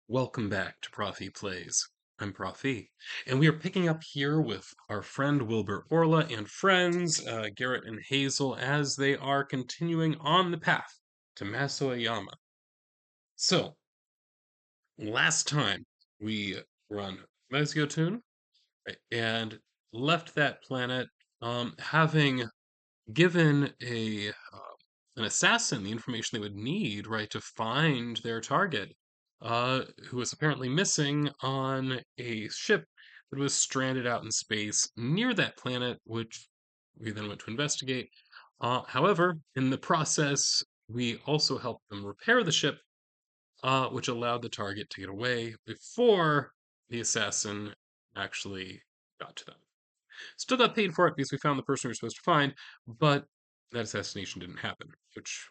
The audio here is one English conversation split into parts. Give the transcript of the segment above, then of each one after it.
Welcome back to Prof E Plays. I'm Prof E, and we are picking up here with our friend Wilbur Orla and friends Garrett and Hazel as they are continuing on the path to MASOAYAMA. So, last time we were on Mesgotun, right, and left that planet having given an assassin the information they would need, right, to find their target, who was apparently missing on a ship that was stranded out in space near that planet, which we then went to investigate. However, in the process, we also helped them repair the ship, which allowed the target to get away before the assassin actually got to them. Still got paid for it because we found the person we were supposed to find, but that assassination didn't happen, which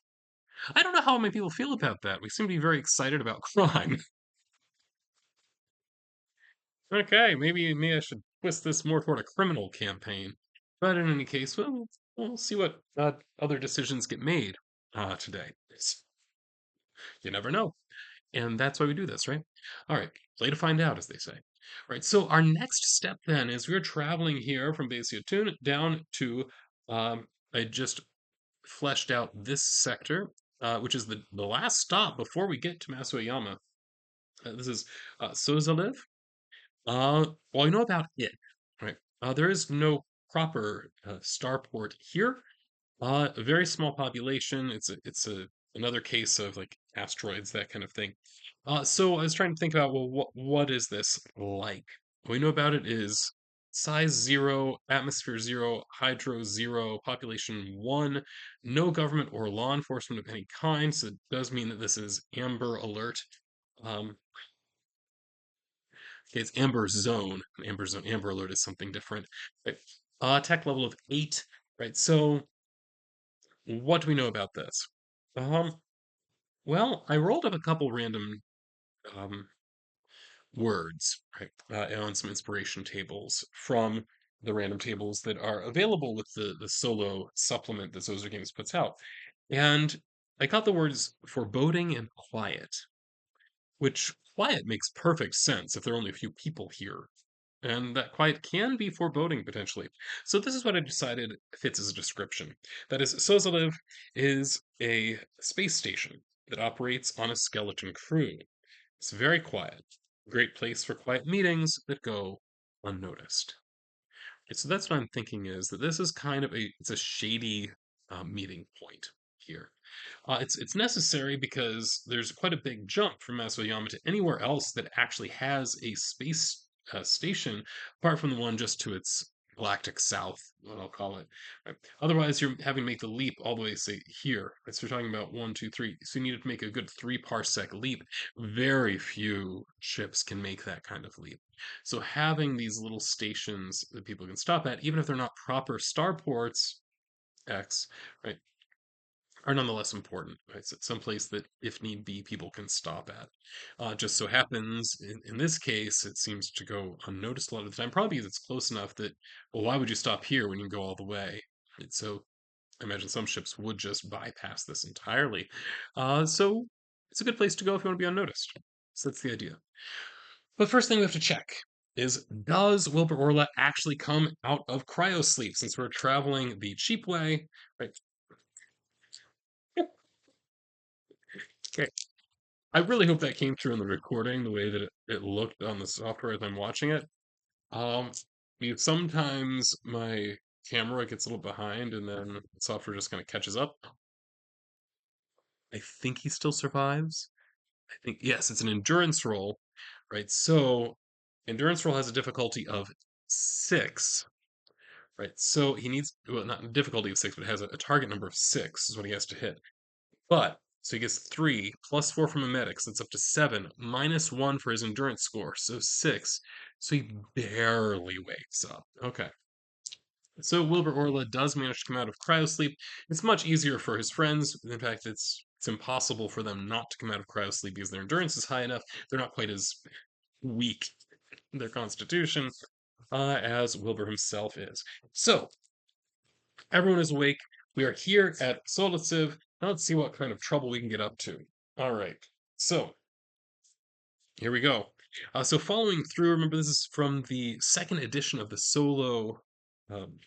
I don't know how many people feel about that. We seem to be very excited about crime. Okay, maybe I should twist this more toward a criminal campaign. But in any case, we'll see what other decisions get made today. You never know. And that's why we do this, right? All right, play to find out, as they say. All right, so our next step then is we're traveling here from Bedridden down to, I just fleshed out this sector, which is the last stop before we get to MASOAYAMA. This is Sozalev. Well, I know about it, right? There is no proper starport here. A very small population. It's another case of like asteroids, that kind of thing. So I was trying to think about, well, what is this like? What we know about it is size 0, atmosphere 0, hydro 0, population 1, no government or law enforcement of any kind. So it does mean that this is amber alert. Um, okay, it's amber zone. Amber zone, amber alert is something different. Right? Tech level of 8. Right. So what do we know about this? Um, well, I rolled up a couple random um, words, right, on some inspiration tables from the random tables that are available with the solo supplement that Zozer Games puts out. And I got the words foreboding and quiet, which quiet makes perfect sense if there are only a few people here. And that quiet can be foreboding potentially. So this is what I decided fits as a description. That is, Sozalev is a space station that operates on a skeleton crew. It's very quiet. Great place for quiet meetings that go unnoticed. Okay, so that's what I'm thinking is that this is kind of it's a shady meeting point here. It's necessary because there's quite a big jump from Masoyama to anywhere else that actually has a space station, apart from the one just to its galactic south, what I'll call it. Right? Otherwise, you're having to make the leap all the way, say, here. Right? So we're talking about 1, 2, 3. So you need to make a good 3 parsec leap. Very few ships can make that kind of leap. So having these little stations that people can stop at, even if they're not proper starports, X, right, are nonetheless important. Right? So it's someplace that, if need be, people can stop at. Just so happens, in this case, it seems to go unnoticed a lot of the time, probably because it's close enough that, well, why would you stop here when you can go all the way? Right? So I imagine some ships would just bypass this entirely. So it's a good place to go if you want to be unnoticed. So that's the idea. But first thing we have to check is, does Wilbur Orla actually come out of cryosleep since we're traveling the cheap way? Right. Okay. I really hope that came through in the recording, the way that it looked on the software as I'm watching it. Um, sometimes my camera gets a little behind and then the software just kind of catches up. I think he still survives. I think, yes, it's an endurance roll, right? So, endurance roll has a difficulty of 6, right? So he needs, well, not a difficulty of 6, but it has a target number of 6 is what he has to hit. But, so he gets 3 plus 4 from a medic, so that's up to 7, minus 1 for his endurance score, so 6. So he barely wakes up. Okay. So Wilbur Orla does manage to come out of cryosleep. It's much easier for his friends. In fact, it's impossible for them not to come out of cryosleep because their endurance is high enough. They're not quite as weak in their constitution as Wilbur himself is. So everyone is awake. We are here at Soliciv. Now let's see what kind of trouble we can get up to. All right. So Here we go. So following through, remember this is from the second edition of the solo um,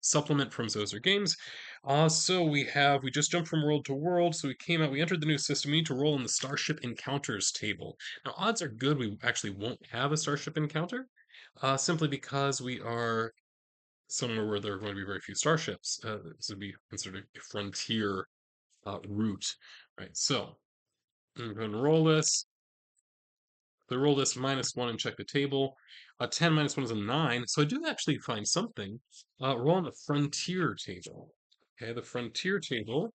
supplement from Zoser Games. So we just jumped from world to world. So we entered the new system. We need to roll in the Starship Encounters table. Now, odds are good we actually won't have a Starship Encounter, simply because we are somewhere where there are going to be very few starships. This would be considered a frontier route, right? So I'm going to roll this. So roll this -1 and check the table. 10 -1 is a 9. So I do actually find something. Roll on the frontier table. Okay, the frontier table.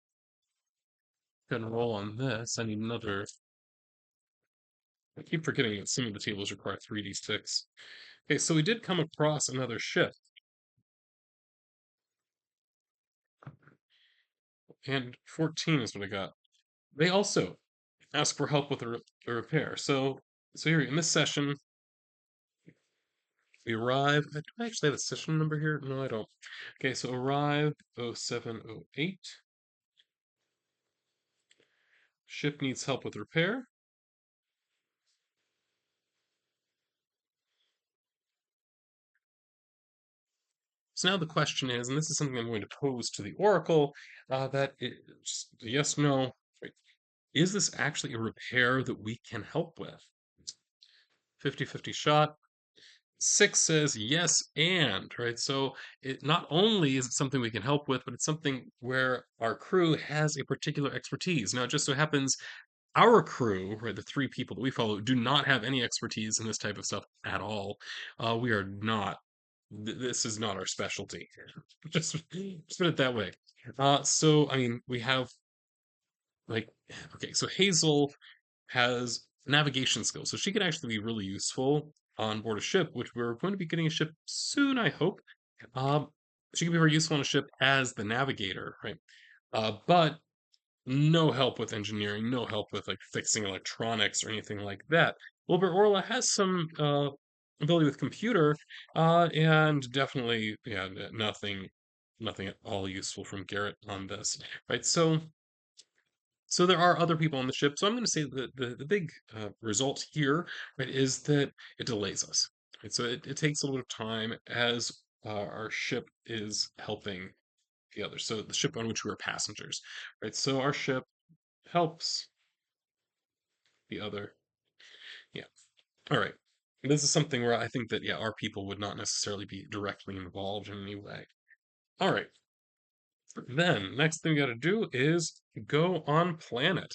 Gonna roll on this. I need another. I keep forgetting that some of the tables require 3d6. Okay, so we did come across another ship. And 14 is what I got. They also ask for help with a repair. So here in this session, we arrive. Do I actually have a session number here? No, I don't. Okay, so arrive 0708. Ship needs help with repair. So now the question is, and this is something I'm going to pose to the Oracle, that is yes, no, right? Is this actually a repair that we can help with? 50-50 shot. 6 says yes and, right? So it not only is it something we can help with, but it's something where our crew has a particular expertise. Now, it just so happens our crew, right, the three people that we follow, do not have any expertise in this type of stuff at all. We are not. This is not our specialty. Just put it that way. So I mean, we have like, okay, so Hazel has navigation skills, so she could actually be really useful on board a ship, which we're going to be getting a ship soon, I hope. Um, she can be very useful on a ship as the navigator, right? But no help with engineering, no help with like fixing electronics or anything like that. Wilbur Orla has some ability with computer, and definitely, yeah, nothing at all useful from Garrett on this, right? So there are other people on the ship. So I'm going to say that the big result here, right, is that it delays us. Right? So it takes a little bit of time as our ship is helping the others. So the ship on which we are passengers, right? So our ship helps the other. Yeah. All right. This is something where I think that, yeah, our people would not necessarily be directly involved in any way. All right. Then, next thing we got to do is go on planet.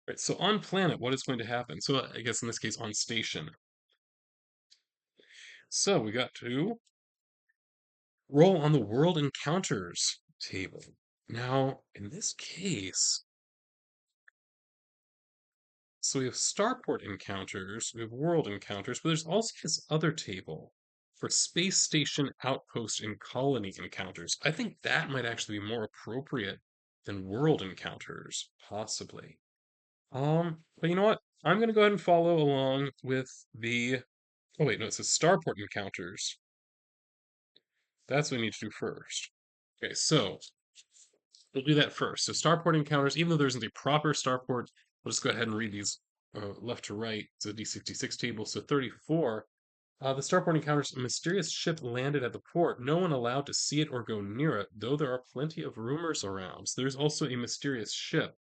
Right. So on planet, what is going to happen? So I guess in this case, on station. So we got to roll on the world encounters table. Now, in this case, so we have starport encounters, we have world encounters, but there's also this other table for space station outpost and colony encounters. I think that might actually be more appropriate than world encounters, possibly. But you know what? I'm gonna go ahead and follow along with the. Oh wait, no, it says starport encounters. That's what we need to do first. Okay, so we'll do that first. So starport encounters, even though there isn't a proper starport, we'll just go ahead and read these left to right. It's a D66 table. So 34. The starport encounters a mysterious ship landed at the port. No one allowed to see it or go near it, though there are plenty of rumors around. So there's also a mysterious ship.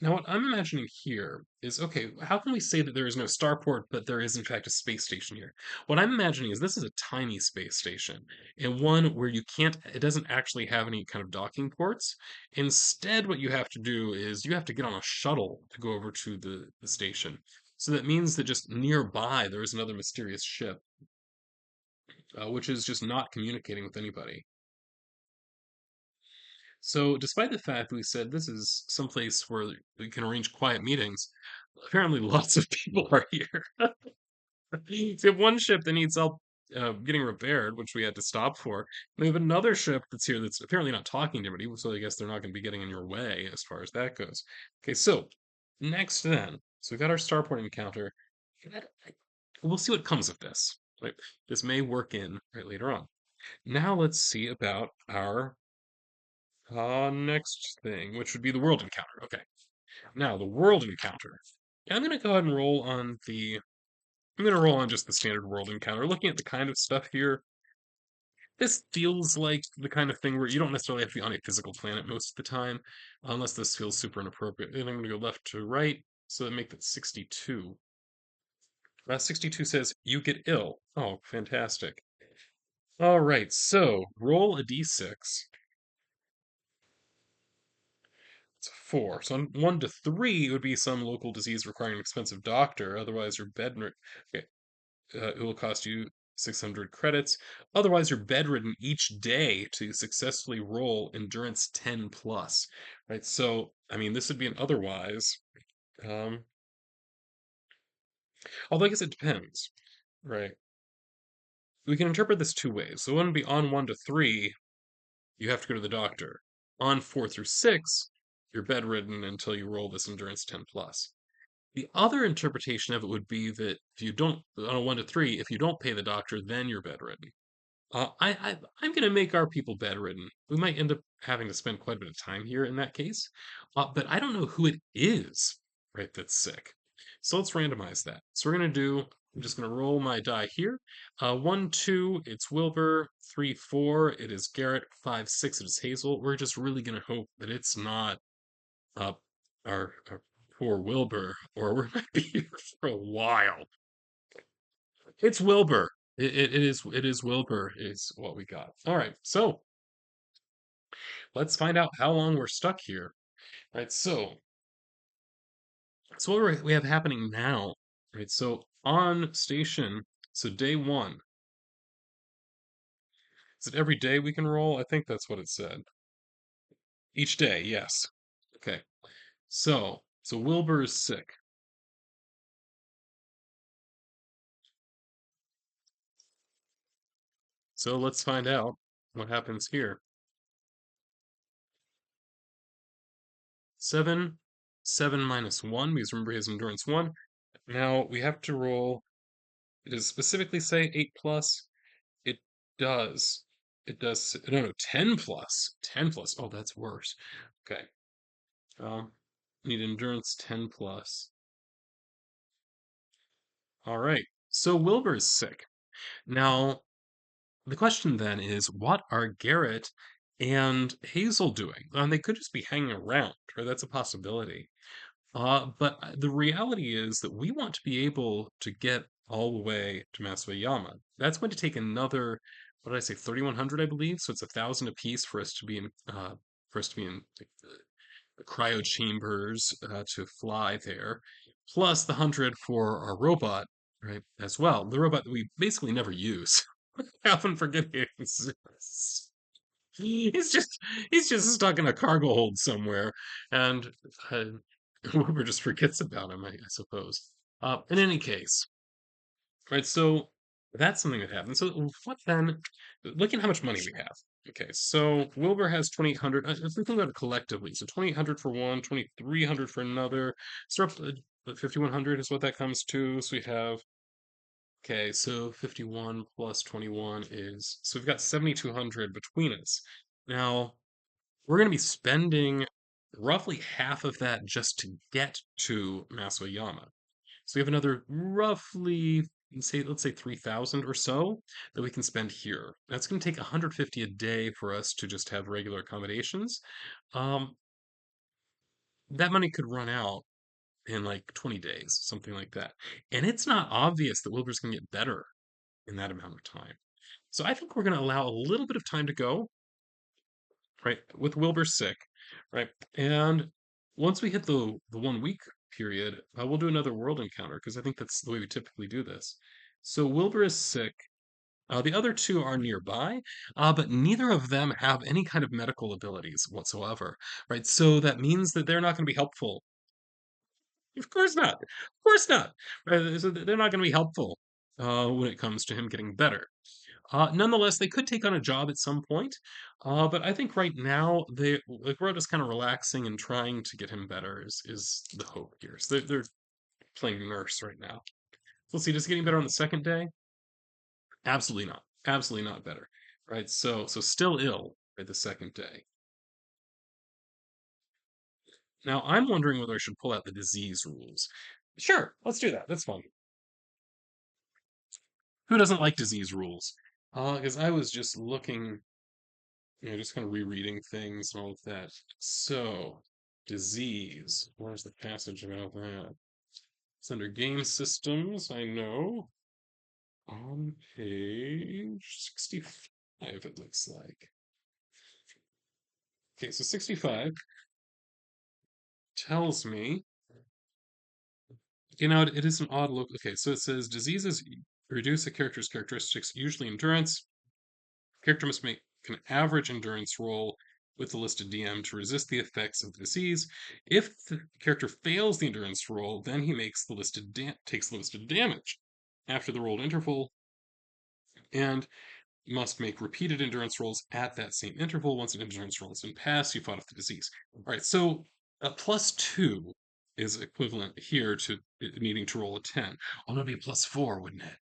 Now, what I'm imagining here is okay, how can we say that there is no starport, but there is, in fact, a space station here? What I'm imagining is this is a tiny space station, and one where it doesn't actually have any kind of docking ports. Instead, what you have to do is you have to get on a shuttle to go over to the station. So that means that just nearby there is another mysterious ship, which is just not communicating with anybody. So, despite the fact that we said this is someplace where we can arrange quiet meetings, apparently lots of people are here. So we have one ship that needs help getting repaired, which we had to stop for. And we have another ship that's here that's apparently not talking to anybody, so I guess they're not going to be getting in your way as far as that goes. Okay, so next then, so we got our starport encounter. We'll see what comes of this. Right, this may work in right later on. Now let's see about our Next thing, which would be the world encounter. Okay. Now, the world encounter. Yeah, I'm gonna go ahead and roll on the I'm gonna roll on just the standard world encounter. Looking at the kind of stuff here, this feels like the kind of thing where you don't necessarily have to be on a physical planet most of the time, unless this feels super inappropriate. And I'm gonna go left to right, so that make that 62. 62 says you get ill. Oh, fantastic. All right, so roll a d6. It's a 4. So on 1 to 3 it would be some local disease requiring an expensive doctor. Otherwise, you're bedridden. Okay, it will cost you 600 credits. Otherwise, you're bedridden each day to successfully roll endurance 10 plus. Right. So, I mean, this would be an otherwise. Um, although I guess it depends. Right. We can interpret this two ways. So, one would be on 1 to 3, you have to go to the doctor. On 4 through 6, you're bedridden until you roll this endurance 10 plus. The other interpretation of it would be that if you don't, on a 1 to 3, if you don't pay the doctor, then you're bedridden. I'm going to make our people bedridden. We might end up having to spend quite a bit of time here in that case, but I don't know who it is, right, that's sick. So let's randomize that. So we're going to do, I'm just going to roll my die here. 1, 2, it's Wilbur. 3, 4, it is Garrett. 5, 6, it is Hazel. We're just really going to hope that it's not uh, our poor Wilbur, or we might be here for a while. It's Wilbur. It is Wilbur is what we got. All right, so let's find out how long we're stuck here. Right, so what we have happening now, right? So on station, so day one, is it every day we can roll? I think that's what it said. Each day, yes. Okay. So Wilbur is sick. So let's find out what happens here. 7, 7 minus 1, because remember his endurance 1. Now we have to roll. It does specifically say 8 plus. It does. It does. No, no, 10 plus. 10 plus. Oh, that's worse. Okay. Um, need endurance 10 plus. All right. So Wilbur is sick. Now, the question then is, what are Garrett and Hazel doing? They could just be hanging around, right? That's a possibility. But the reality is that we want to be able to get all the way to MASOAYAMA. That's going to take another, what did I say, 3,100, I believe. So it's 1,000 apiece for us to be in, like, the cryo chambers to fly there, plus the 100 for our robot, right? As well, the robot that we basically never use. I often forget he exists. He's just he's just stuck in a cargo hold somewhere, and uh, Wilbur just forgets about him, I suppose. In any case, right? So that's something that happens. So what then? Look at how much money we have. Okay, so Wilbur has 2,800. If we think about it collectively, so 2,800 for one, 2,300 for another. So 5,100 is what that comes to. So we have, okay, so 51 plus 21 is, so we've got 7,200 between us. Now, we're going to be spending roughly half of that just to get to MASOAYAMA. So we have another roughly, let's say 3,000 or so that we can spend here. That's going to take 150 a day for us to just have regular accommodations. Um, that money could run out in like 20 days, something like that. And it's not obvious that Wilbur's going to get better in that amount of time. So I think we're going to allow a little bit of time to go, right? With Wilbur sick, right? And once we hit the 1 week period, we'll do another world encounter because I think that's the way we typically do this. So Wilbur is sick. The other two are nearby, but neither of them have any kind of medical abilities whatsoever, right? So that means that they're not going to be helpful. Of course not. Of course not. Right? So they're not going to be helpful when it comes to him getting better. Nonetheless, they could take on a job at some point, but I think right now we're just kind of relaxing and trying to get him better is the hope here. So they're playing nurse right now. Let's see, just getting better on the second day? Absolutely not. Absolutely not better. Right. So still ill right the second day. Now, I'm wondering whether I should pull out the disease rules. Sure, let's do that. That's fun. Who doesn't like disease rules? Because I was just looking, just kind of rereading things and all of that. So, disease. Where's the passage about that? It's under game systems, I know. On page 65, it looks like. Okay, so 65 tells me, it is an odd look. Okay, so it says diseases reduce a character's characteristics, usually endurance. Character must make an average endurance roll with the listed DM to resist the effects of the disease. If the character fails the endurance roll, then he takes the listed damage after the rolled interval, and must make repeated endurance rolls at that same interval. Once an endurance roll has been passed, you fought off the disease. All right, so a +2 is equivalent here to needing to roll a 10. Oh, no, it'd be a +4, wouldn't it?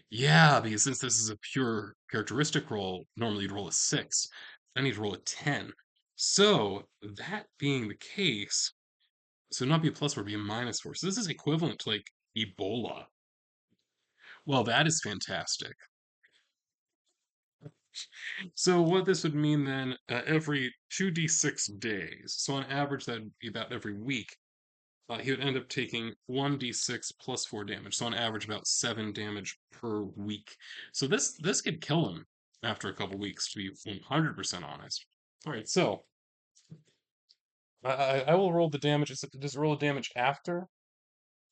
Yeah, because since this is a pure characteristic roll, normally you'd roll a 6. I need to roll a 10. So, that being the case, so not be a +4, be a -4. So this is equivalent to like Ebola. Well, that is fantastic. So what this would mean then, every 2d6 days, so on average that'd be about every week, he would end up taking 1d6 plus 4 damage. So on average about 7 damage per week. So this could kill him after a couple weeks, to be 100% honest. All right, so I will roll the damage. Does it roll the damage after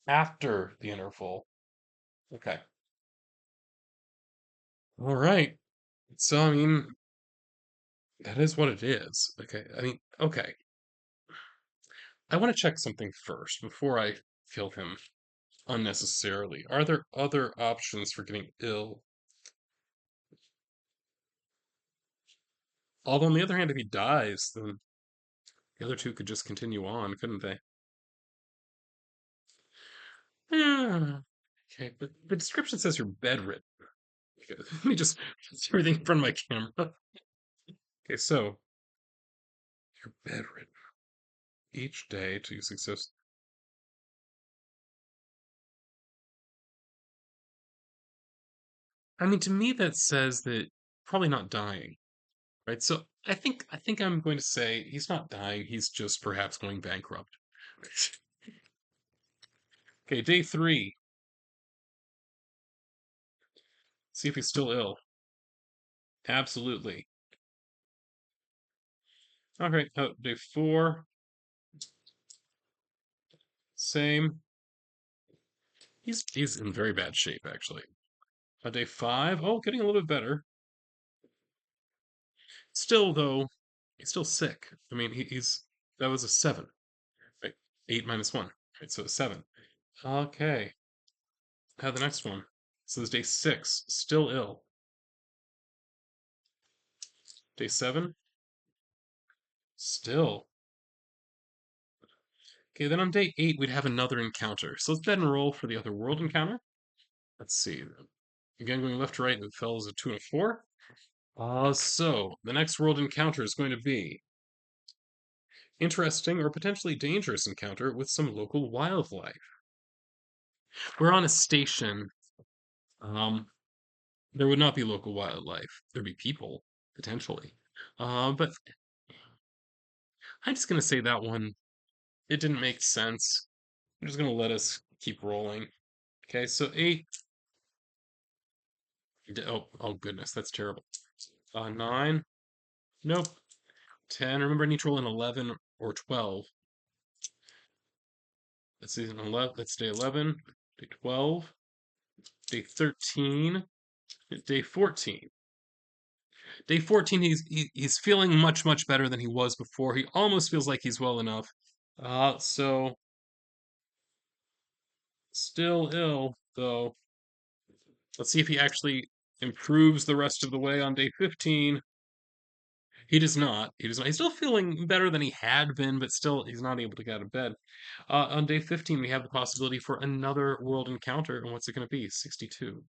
the interval? Okay. All right. So I mean that is what it is. Okay. I mean, okay. I want to check something first before I kill him unnecessarily. Are there other options for getting ill? Although, on the other hand, if he dies, then the other two could just continue on, couldn't they? Yeah. Okay, but the description says you're bedridden. Okay, let me just put everything in front of my camera. Okay, so you're bedridden. Each day to success. I mean, to me, that says that probably not dying, right? So I think I'm going to say he's not dying. He's just perhaps going bankrupt. Okay, day 3. See if he's still ill. Absolutely. Okay, day 4. Same. He's in very bad shape, actually. Day 5. Oh, getting a little bit better. Still, though, he's still sick. I mean, he's that was a 7, right? 8 minus 1, right? So a 7. Okay. How the next one? So this day 6, still ill. Day 7, still. Okay, then on day 8, we'd have another encounter. So let's bet and roll for the other world encounter. Let's see. Again, going left to right, it fell as a 2 and a 4. So the next world encounter is going to be interesting or potentially dangerous encounter with some local wildlife. We're on a station. Um, there would not be local wildlife. There'd be people, potentially. But I'm just gonna say that one, it didn't make sense. I'm just gonna let us keep rolling. Okay, so 8. Oh goodness, that's terrible. 9. Nope. 10. Remember, I need to roll an 11 or 12. Let's see, 11. That's day 11. Day 12. Day 13. Day 14. Day 14, he's feeling much better than he was before. He almost feels like he's well enough. So still ill though. Let's see if he actually improves the rest of the way on day 15. He does not. He does not. He's still feeling better than he had been, but still he's not able to get out of bed. On day 15, we have the possibility for another world encounter, and what's it going to be? 62.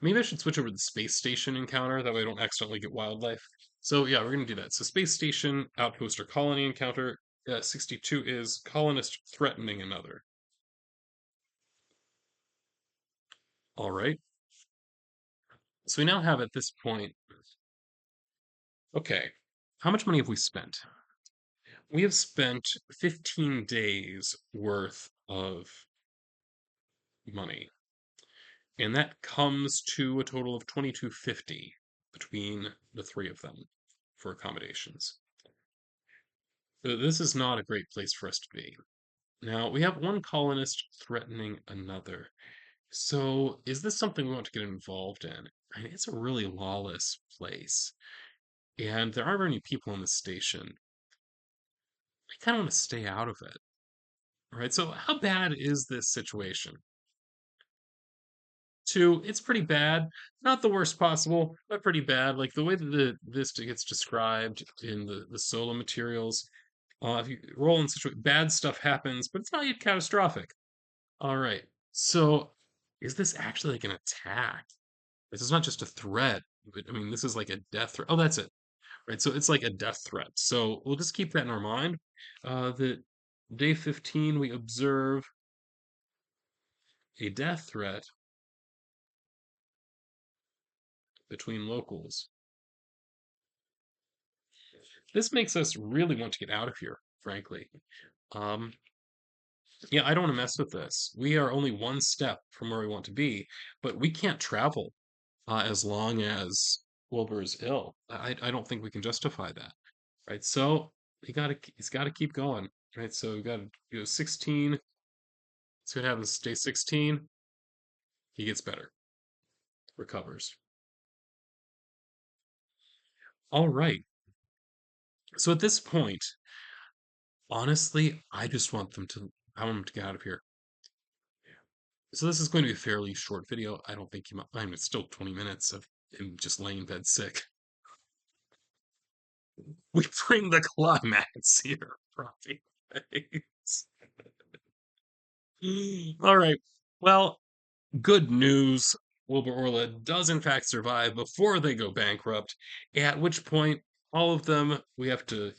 Maybe I should switch over to the space station encounter, that way I don't accidentally get wildlife. So yeah, we're gonna do that. So space station, outpost, or colony encounter. 62 is colonist threatening another. All right. So we now have at this point, okay, how much money have we spent? We have spent 15 days worth of money, and that comes to a total of 2250 between the three of them for accommodations. This is not a great place for us to be. Now, we have one colonist threatening another. So, is this something we want to get involved in? I mean, it's a really lawless place, and there aren't very many people on the station. I kind of want to stay out of it. All right, so how bad is this situation? Two, it's pretty bad. Not the worst possible, but pretty bad. Like the way that this gets described in the solo materials. If you roll in such a bad stuff happens, but it's not yet catastrophic. All right. So, is this actually like an attack? This is not just a threat, but I mean, this is like a death threat. Oh, that's it. Right. So it's like a death threat. So we'll just keep that in our mind. That day 15, we observe a death threat between locals. This makes us really want to get out of here, frankly. Um, yeah, I don't want to mess with this. We are only one step from where we want to be, but we can't travel as long as Wilbur is ill. I don't think we can justify that, right? So he's got to keep going, right? So we got to go 16. See what happens. Day 16, he gets better, recovers. All right. So at this point, honestly, I want them to get out of here. So this is going to be a fairly short video. I don't think I mean, it's still 20 minutes of him just laying in bed sick. We bring the climax here, Robbie. All right. Well, good news. Wilbur Orla does in fact survive before they go bankrupt, at which point all of them we have to,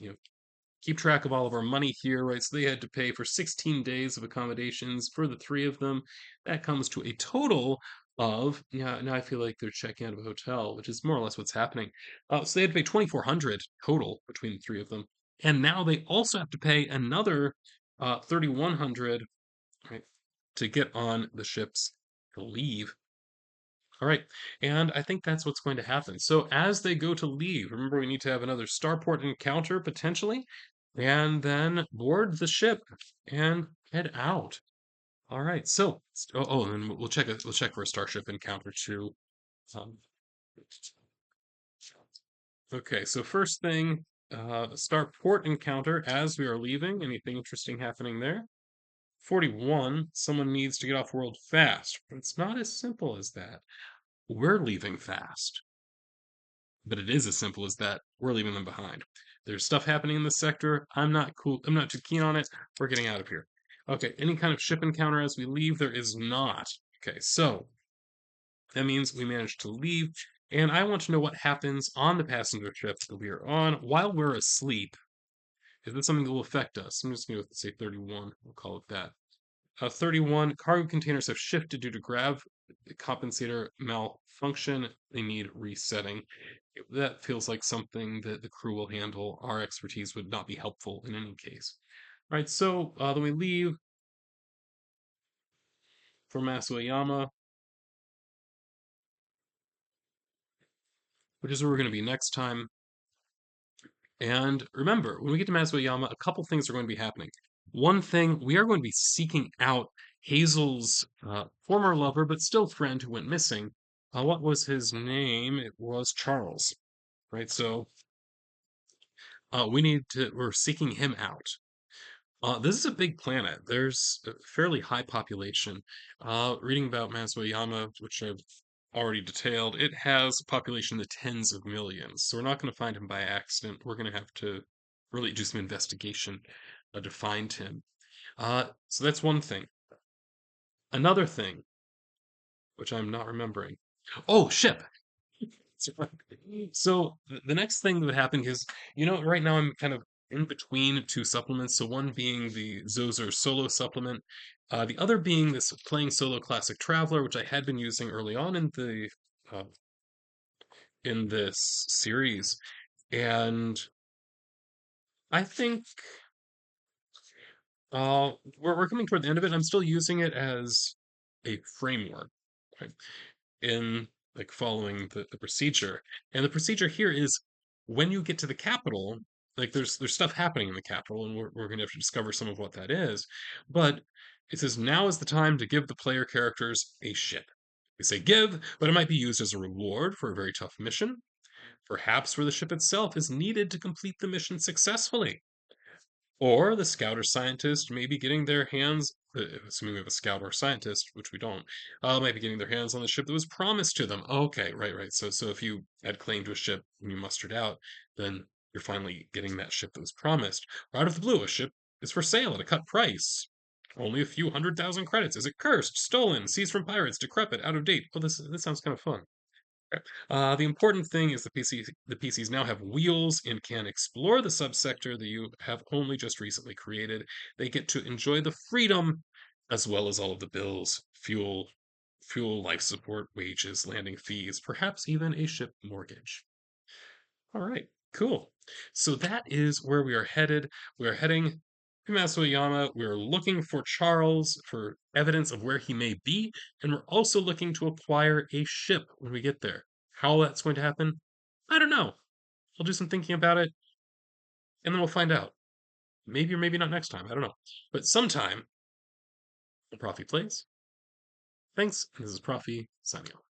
keep track of all of our money here, right? So they had to pay for 16 days of accommodations for the three of them. That comes to a total of, yeah, now I feel like they're checking out of a hotel, which is more or less what's happening. So they had to pay 2,400 total between the three of them. And now they also have to pay another 3,100, right, to get on the ships to leave. All right, and I think that's what's going to happen. So as they go to leave, remember we need to have another starport encounter potentially, and then board the ship and head out. All right, so and we'll check for a starship encounter too. Um, okay, so first thing, starport encounter as we are leaving. Anything interesting happening there? 41. Someone needs to get off world fast. It's not as simple as that. We're leaving fast. But it is as simple as that. We're leaving them behind. There's stuff happening in this sector. I'm not cool. I'm not too keen on it. We're getting out of here. Okay, any kind of ship encounter as we leave? There is not. Okay, so that means we managed to leave. And I want to know what happens on the passenger ship that we are on while we're asleep. Is this something that will affect us? I'm just going to say 31. We'll call it that. 31, cargo containers have shifted due to grav compensator malfunction. They need resetting. That feels like something that the crew will handle. Our expertise would not be helpful in any case. All right, so then we leave for MASOAYAMA, which is where we're going to be next time. And remember, when we get to MASOAYAMA, a couple things are going to be happening. One thing, we are going to be seeking out Hazel's former lover, but still friend who went missing. What was his name? It was Charles, right? So we're seeking him out. This is a big planet. There's a fairly high population. Reading about MASOAYAMA, which I've already detailed, it has a population in the tens of millions. So we're not going to find him by accident. We're going to have to really do some investigation to find him. So that's one thing. Another thing, which I'm not remembering. Oh, ship. So the next thing that happened is, right now I'm kind of in between two supplements. So one being the Zoser solo supplement, the other being this playing solo classic traveler, which I had been using early on uh, in this series, and I think we're coming toward the end of it. I'm still using it as a framework, right? In like following the procedure. And the procedure here is when you get to the capital, like there's stuff happening in the capital, and we're gonna have to discover some of what that is. But it says now is the time to give the player characters a ship. We say give, but it might be used as a reward for a very tough mission, perhaps where the ship itself is needed to complete the mission successfully. Or the scout or scientist may be getting their hands, assuming we have a scout or scientist, which we don't, might be getting their hands on the ship that was promised to them. Okay, right, right. So if you had claim to a ship and you mustered out, then you're finally getting that ship that was promised. Or out of the blue, a ship is for sale at a cut price. Only a few 100,000 credits. Is it cursed, stolen, seized from pirates, decrepit, out of date? Well, this sounds kind of fun. The important thing is the PCs now have wheels and can explore the subsector that you have only just recently created. They get to enjoy the freedom as well as all of the bills, fuel, life support, wages, landing fees, perhaps even a ship mortgage. All right, cool. So that is where we are headed. We are heading to MASOAYAMA. We are looking for Charles for evidence of where he may be, and we're also looking to acquire a ship when we get there. How that's going to happen, I don't know. I'll do some thinking about it, and then we'll find out. Maybe or maybe not next time. I don't know. But sometime, the Profi plays. Thanks, and this is Profi signing off.